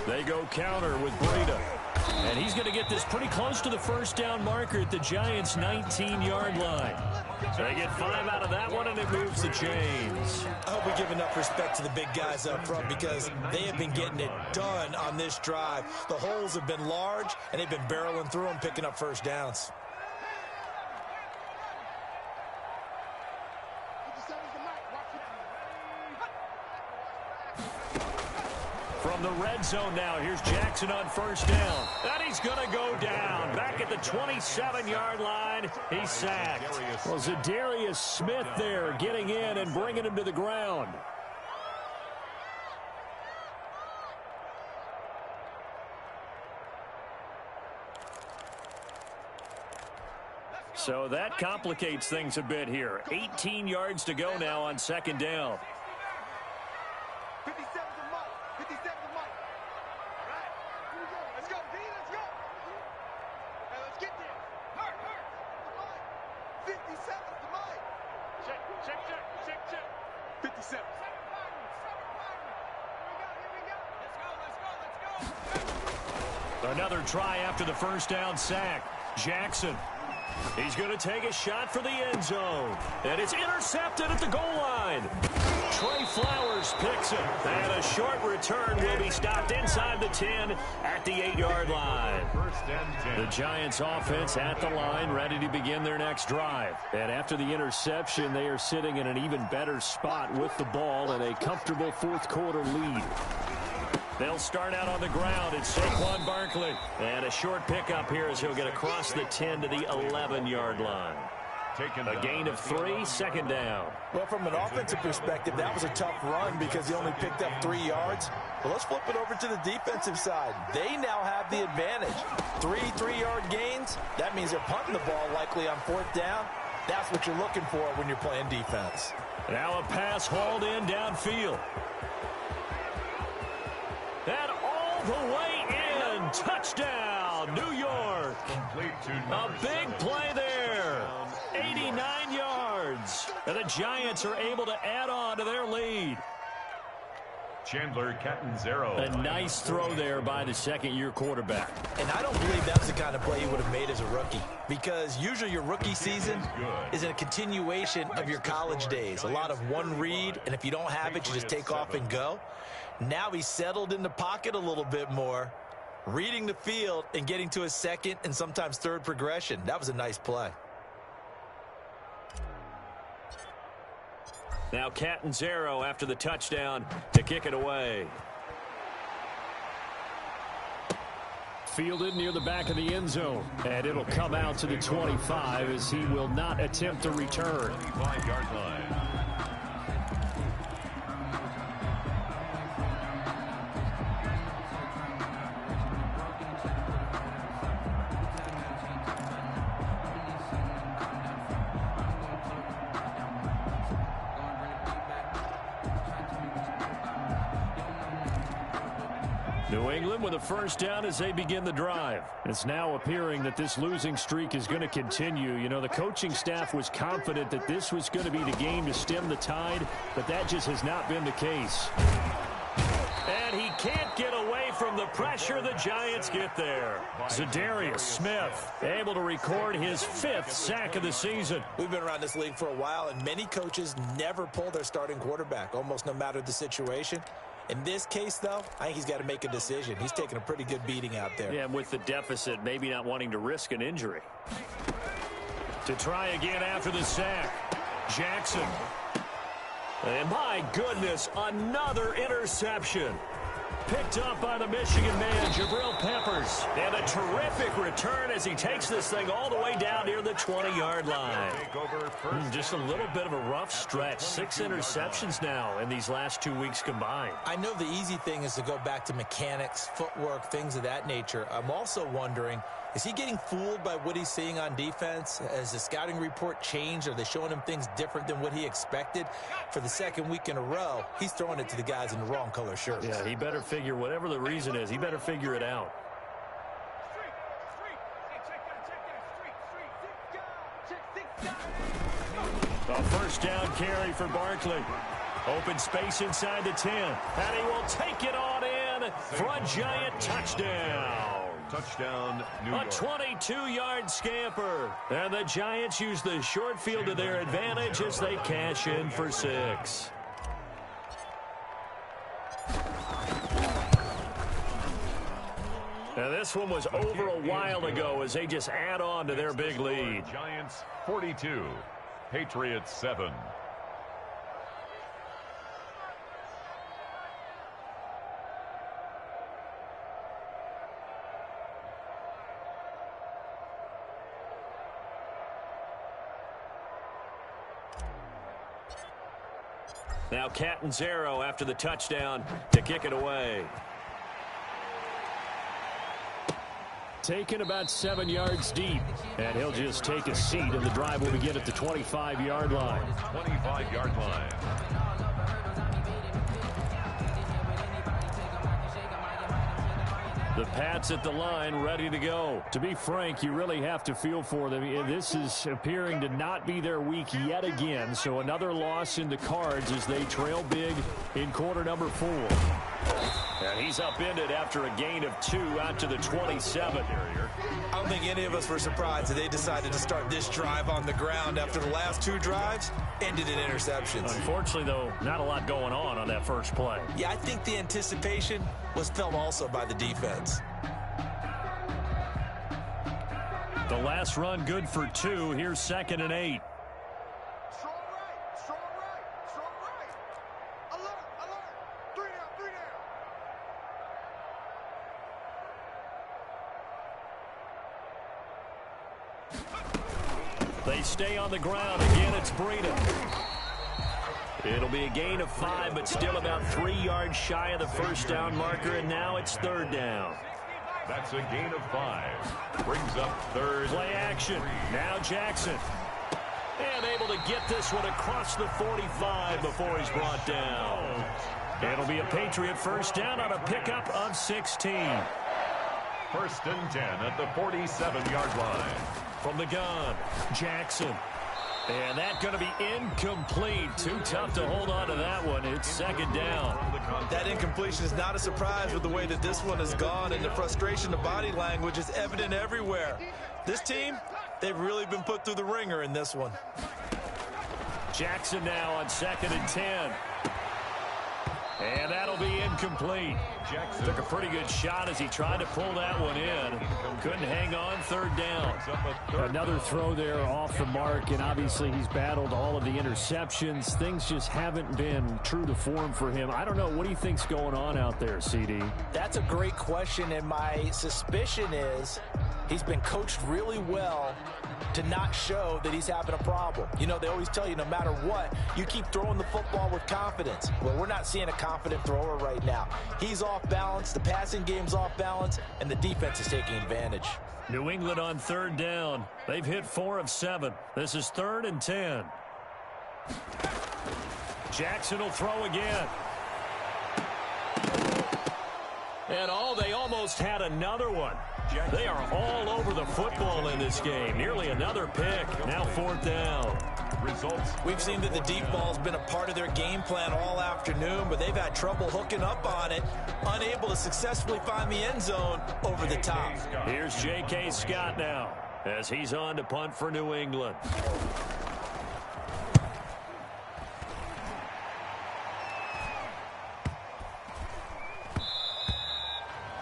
Speaker 4: They go counter with Breida. And he's going to get this pretty close to the first down marker at the Giants' 19-yard line. So they get 5 out of that one, and it moves the chains.
Speaker 6: I hope we give enough respect to the big guys up front because they have been getting it done on this drive. The holes have been large, and they've been barreling through them, picking up first downs.
Speaker 4: From the red zone now, here's Jackson on first down. And he's going to go down. Back at the 27-yard line, he's sacked. Well, Zadarius Smith there getting in and bringing him to the ground. So that complicates things a bit here. 18 yards to go now on 2nd down. Another try after the first down sack. Jackson. He's going to take a shot for the end zone. And it's intercepted at the goal line. Trey Flowers picks it. And a short return will be stopped inside the 10 at the 8-yard line. The Giants offense at the line, ready to begin their next drive. And after the interception, they are sitting in an even better spot with the ball and a comfortable fourth-quarter lead. They'll start out on the ground. It's Saquon Barkley. And a short pickup here as he'll get across the 10 to the 11-yard line. A gain of 3, 2nd down.
Speaker 6: Well, from an offensive perspective, that was a tough run because he only picked up 3 yards. But let's flip it over to the defensive side. They now have the advantage. 3 3-yard gains. That means they're punting the ball likely on 4th down. That's what you're looking for when you're playing defense.
Speaker 4: Now a pass hauled in downfield. And all the way in. Touchdown, New York. A big play there. 89 yards. And the Giants are able to add on to their lead.
Speaker 5: Chandler Catanzaro.
Speaker 4: A nice throw there by the second-year quarterback.
Speaker 6: And I don't believe that's the kind of play you would have made as a rookie because usually your rookie season is a continuation of your college days. A lot of one read, and if you don't have it, you just take off and go. Now he's settled in the pocket a little bit more, reading the field and getting to his second and sometimes third progression. That was a nice play.
Speaker 4: Now Catanzaro after the touchdown to kick it away. Fielded near the back of the end zone. And it'll come out to the 25 as he will not attempt to return.
Speaker 5: 25-yard line.
Speaker 4: New England with a first down as they begin the drive. It's now appearing that this losing streak is going to continue. You know, the coaching staff was confident that this was going to be the game to stem the tide, but that just has not been the case. And he can't get away from the pressure. The Giants get there. Za'Darius Smith able to record his 5th sack of the season.
Speaker 6: We've been around this league for a while, and many coaches never pull their starting quarterback, almost no matter the situation. In this case, though, I think he's got to make a decision. He's taking a pretty good beating out there.
Speaker 4: Yeah, with the deficit, maybe not wanting to risk an injury. To try again after the sack, Jackson. And my goodness, another interception. Picked up by the Michigan man, Jabril Peppers. And a terrific return as he takes this thing all the way down near the 20-yard line. Just a little bit of a rough stretch. 6 interceptions now in these last 2 weeks combined.
Speaker 6: I know the easy thing is to go back to mechanics, footwork, things of that nature. I'm also wondering, is he getting fooled by what he's seeing on defense? Has the scouting report changed? Are they showing him things different than what he expected? For the 2nd week in a row, he's throwing it to the guys in the wrong color shirts.
Speaker 4: Yeah, he better figure, whatever the reason is, he better figure it out. A first down carry for Barkley. Open space inside the 10. And he will take it on in for a Giant touchdown.
Speaker 5: Touchdown, New York.
Speaker 4: A 22-yard scamper. And the Giants use the short field to their advantage as they cash in for 6. Now this one was over a while ago as they just add on to their big lead.
Speaker 5: Giants 42, Patriots 7.
Speaker 4: Now Catanzaro after the touchdown to kick it away. Taken about 7 yards deep. And he'll just take a seat, and the drive will begin at the 25-yard line.
Speaker 5: 25-yard line.
Speaker 4: The Pats at the line, ready to go. To be frank, you really have to feel for them. This is appearing to not be their week yet again, so another loss in the cards as they trail big in quarter number 4. And he's upended after a gain of 2 out to the 27.
Speaker 6: I don't think any of us were surprised that they decided to start this drive on the ground after the last 2 drives ended in interceptions.
Speaker 4: Unfortunately, though, not a lot going on that first play.
Speaker 6: Yeah, I think the anticipation was felt also by the defense.
Speaker 4: The last run good for 2. Here's 2nd and 8. They stay on the ground. Again, it's Breida. It'll be a gain of 5, but still about 3 yards shy of the first down marker, and now it's 3rd down.
Speaker 5: That's a gain of 5. Brings up 3rd.
Speaker 4: Play action. Now Jackson. And able to get this one across the 45 before he's brought down. It'll be a Patriot first down on a pickup of 16.
Speaker 5: 1st and 10 at the 47-yard line.
Speaker 4: From the gun, Jackson. And that's going to be incomplete. Too tough to hold on to that one. It's 2nd down.
Speaker 6: That incompletion is not a surprise with the way that this one has gone, and the frustration, the body language is evident everywhere. This team, they've really been put through the ringer in this one.
Speaker 4: Jackson now on 2nd and 10. And that'll be incomplete. Jackson took a pretty good shot as he tried to pull that one in. Couldn't hang on. 3rd down. Another throw there off the mark, and obviously he's battled all of the interceptions. Things just haven't been true to form for him. I don't know. What do you think's going on out there, CD?
Speaker 6: That's a great question, and my suspicion is he's been coached really well to not show that he's having a problem. You know, they always tell you no matter what, you keep throwing the football with confidence. Well, we're not seeing a confident thrower right now. He's off balance, the passing game's off balance, and the defense is taking advantage.
Speaker 4: New England on 3rd down. They've hit 4 of 7. This is 3rd and 10. Jackson will throw again. And they almost had another one. They are all over the football in this game. Nearly another pick. Now 4th down.
Speaker 5: Results.
Speaker 6: We've seen that the deep ball's been a part of their game plan all afternoon, but they've had trouble hooking up on it, unable to successfully find the end zone over the top.
Speaker 4: Here's J.K. Scott now as he's on to punt for New England.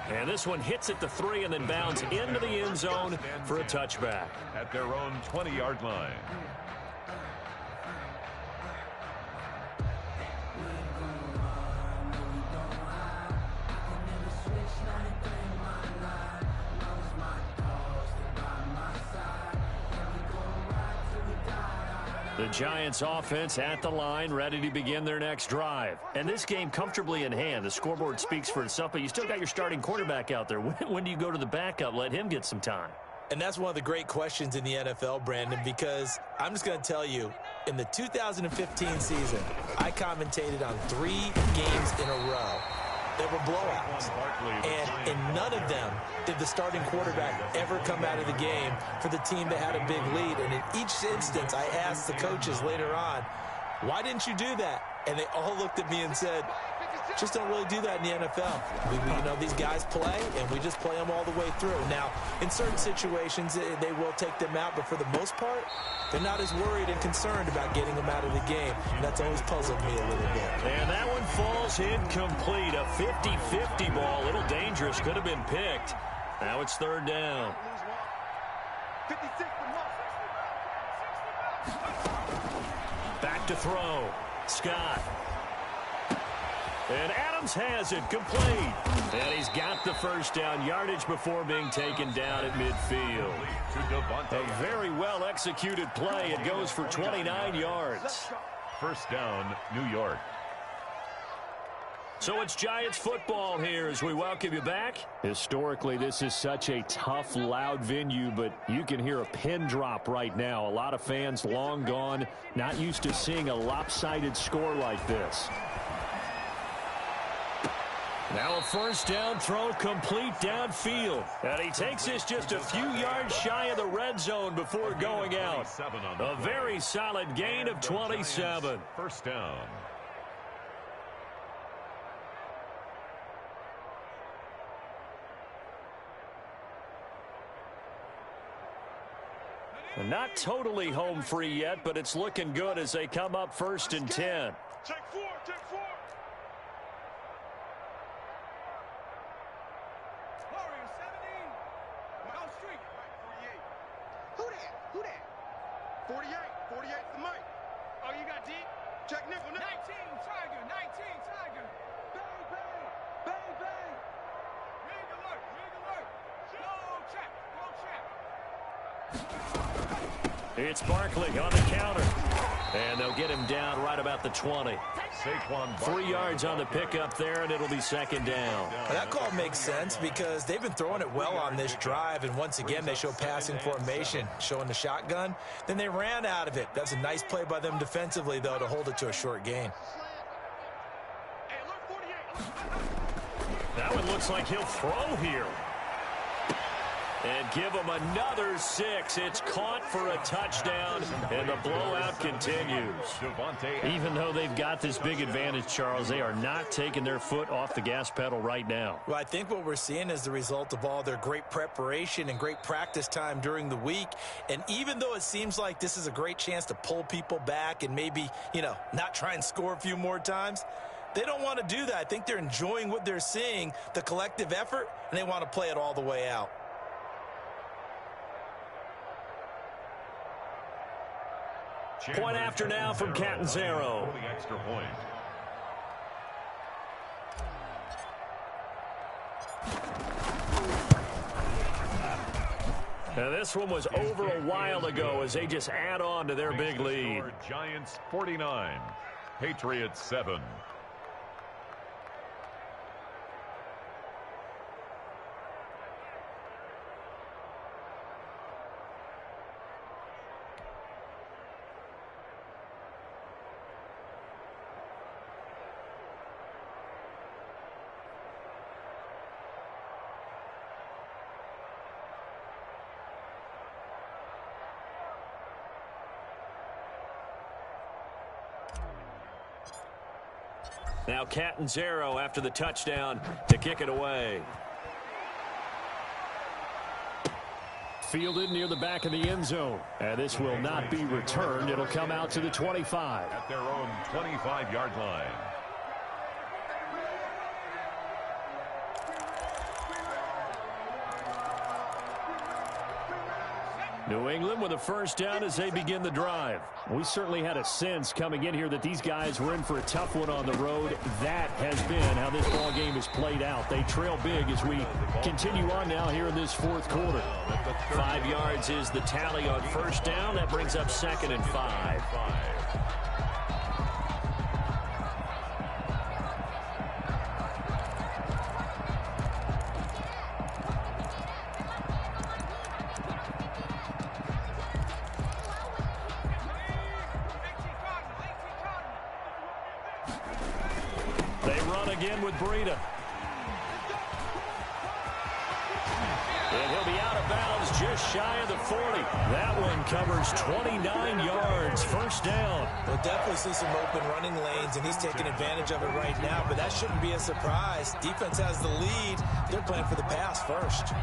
Speaker 4: And this one hits at the 3 and then bounds into the end zone for a touchback.
Speaker 5: At their own 20-yard line.
Speaker 4: The Giants offense at the line, ready to begin their next drive. And this game comfortably in hand. The scoreboard speaks for itself, but you still got your starting quarterback out there. When do you go to the backup? Let him get some time.
Speaker 6: And that's one of the great questions in the NFL, Brandon, because I'm just going to tell you, in the 2015 season, I commentated on 3 games in a row that were blowouts. And in none of them did the starting quarterback ever come out of the game for the team that had a big lead. And in each instance, I asked the coaches later on, why didn't you do that? And they all looked at me and said, just don't really do that in the NFL. You know, these guys play, and we just play them all the way through. Now, in certain situations, they will take them out, but for the most part, they're not as worried and concerned about getting them out of the game. And that's always puzzled me a little bit.
Speaker 4: And that one falls incomplete. A 50-50 ball. A little dangerous. Could have been picked. Now it's 3rd down. Back to throw. Scott. And Adams has it complete. And he's got the first down yardage before being taken down at midfield. A very well executed play. It goes for 29 yards.
Speaker 5: 1st down, New York.
Speaker 4: So it's Giants football here as we welcome you back. Historically, this is such a tough, loud venue, but you can hear a pin drop right now. A lot of fans long gone, not used to seeing a lopsided score like this. Now a 1st down throw complete downfield. And he takes this just a few yards shy of the red zone before going out. A very solid gain of 27.
Speaker 5: 1st down.
Speaker 4: Not totally home free yet, but it's looking good as they come up 1st and 10.
Speaker 7: Check 4, check 4. Warrior 17. Mount Street. Right, 48. Who that? Who that? 48. 48's the mic. Oh, you got deep? Check nickel. 19, Tiger. 19, Tiger. Bang, bang. Bang, bang. Ring alert. Ring alert. Go check. Go check.
Speaker 4: It's Barkley on the counter. And they'll get him down right about the 20. 3 yards on the pickup there, and it'll be 2nd down.
Speaker 6: Well, that call makes sense because they've been throwing it well on this drive, and once again they show passing formation, showing the shotgun. Then they ran out of it. That's a nice play by them defensively, though, to hold it to a short gain.
Speaker 4: That one looks like he'll throw here. And give him another 6. It's caught for a touchdown, and the blowout continues. Even though they've got this big advantage, Charles, they are not taking their foot off the gas pedal right now.
Speaker 6: Well, I think what we're seeing is the result of all their great preparation and great practice time during the week. And even though it seems like this is a great chance to pull people back and maybe, not try and score a few more times, they don't want to do that. I think they're enjoying what they're seeing, the collective effort, and they want to play it all the way out.
Speaker 4: Point after now from Catanzaro.
Speaker 5: The extra point.
Speaker 4: Now this one was over a while ago as they just add on to their big lead.
Speaker 5: Giants 49, Patriots 7.
Speaker 4: Now Catanzaro after the touchdown to kick it away. Fielded near the back of the end zone. And this will not be returned. It'll come out to the 25.
Speaker 5: At their own 25-yard line.
Speaker 4: New England with a first down as they begin the drive. We certainly had a sense coming in here that these guys were in for a tough one on the road. That has been how this ball game has played out. They trail big as we continue on now here in this fourth quarter. 5 yards is the tally on first down. That brings up 2nd and 5. Again with Breida. And he'll be out of bounds just shy of the 40. That one covers 29 yards. First down.
Speaker 6: We'll definitely see some open running lanes, and he's taking advantage of it right now, but that shouldn't be a surprise. Defense has the lead. They're playing for the pass first.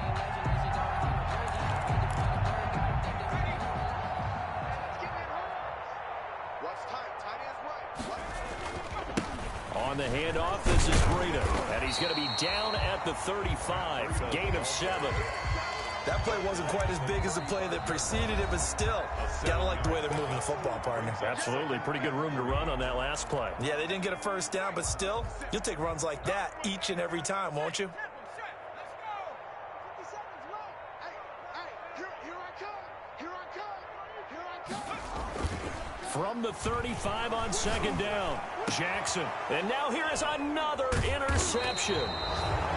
Speaker 4: On the handoff, this is Breida, and he's going to be down at the 35. Gain of 7.
Speaker 6: That play wasn't quite as big as the play that preceded it, but still, gotta like the way they're moving the football, partner.
Speaker 4: Absolutely. Pretty good room to run on that last play.
Speaker 6: Yeah, they didn't get a first down, but still, you'll take runs like that each and every time, won't you?
Speaker 4: From the 35 on second down, Jackson. And now here is another interception.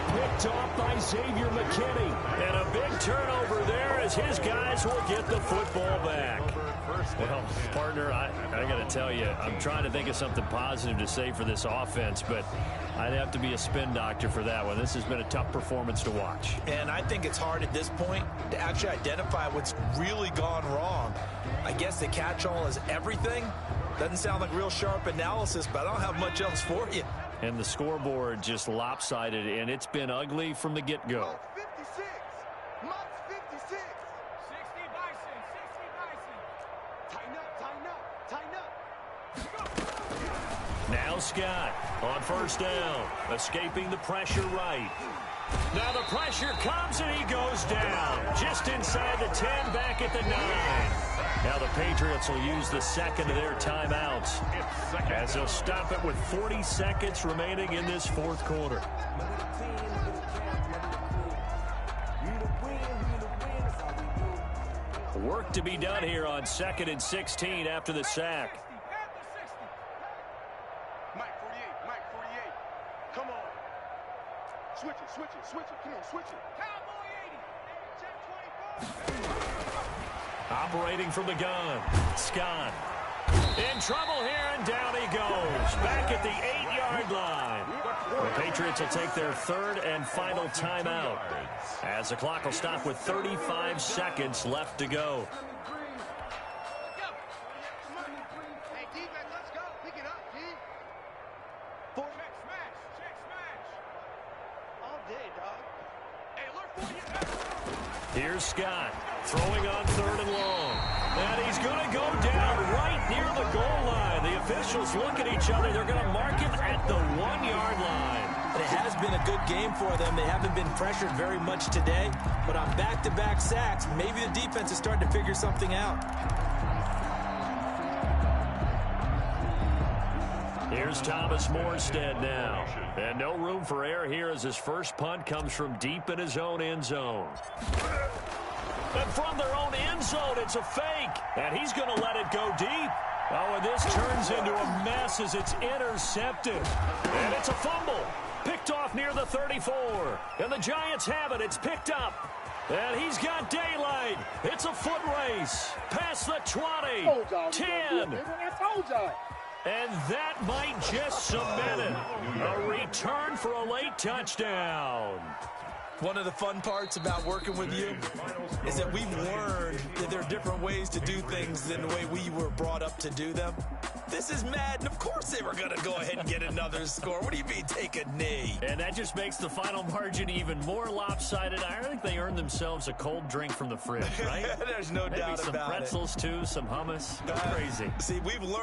Speaker 4: Picked off by Xavier McKinney. And a big turnover there as his guys will get the football back. Well, partner, I got to tell you, I'm trying to think of something positive to say for this offense, but I'd have to be a spin doctor for that one. This has been a tough performance to watch.
Speaker 6: And I think it's hard at this point to actually identify what's really gone wrong. I guess the catch-all is everything. Doesn't sound like real sharp analysis, but I don't have much else for you.
Speaker 4: And the scoreboard just lopsided, and it's been ugly from the get-go.
Speaker 7: 56. Mott's 56. 60 Bison. 60 Bison. Tighten up, tighten up, tighten up.
Speaker 4: Now Scott on first down, escaping the pressure right. Now the pressure comes and he goes down. Just inside the 10, back at the 9. Now the Patriots will use the second of their timeouts as they'll stop it with 40 seconds remaining in this fourth quarter. Work to be done here on 2nd and 16 after the sack.
Speaker 7: Mike 48. Come on. Switch it. Come on, switch it. Cowboy 80. Check 24.
Speaker 4: Operating from the gun, Scott. In trouble here, and down he goes. Back at the 8-yard line. The Patriots will take their third and final timeout as the clock will stop with 35 seconds left to go.
Speaker 7: Hey, defense, let's go. Pick it up, D. Check smash. All day, dog. Hey, alert for you.
Speaker 4: Here's Scott throwing on 3rd and long. And he's going to go down right near the goal line. The officials look at each other. They're going to mark him at the 1-yard line.
Speaker 6: It has been a good game for them. They haven't been pressured very much today. But on back-to-back sacks, maybe the defense is starting to figure something out.
Speaker 4: Here's Thomas Morstead now. And no room for error here as his first punt comes from deep in his own end zone. And from their own end zone, it's a fake. And he's going to let it go deep. Oh, and this turns into a mess as it's intercepted. And it's a fumble. Picked off near the 34. And the Giants have it. It's picked up. And he's got daylight. It's a foot race. Past the 20. 10. And that might just cement it. A return for a late touchdown.
Speaker 6: One of the fun parts about working with you is that we've learned that there are different ways to do things than the way we were brought up to do them. This is Madden. Of course they were going to go ahead and get another score. What do you mean take a knee?
Speaker 4: And that just makes the final margin even more lopsided. I think they earned themselves a cold drink from the fridge, right?
Speaker 6: There's no doubt
Speaker 4: Maybe some
Speaker 6: about it.
Speaker 4: pretzels, too, some hummus. Go crazy.
Speaker 6: See, we've learned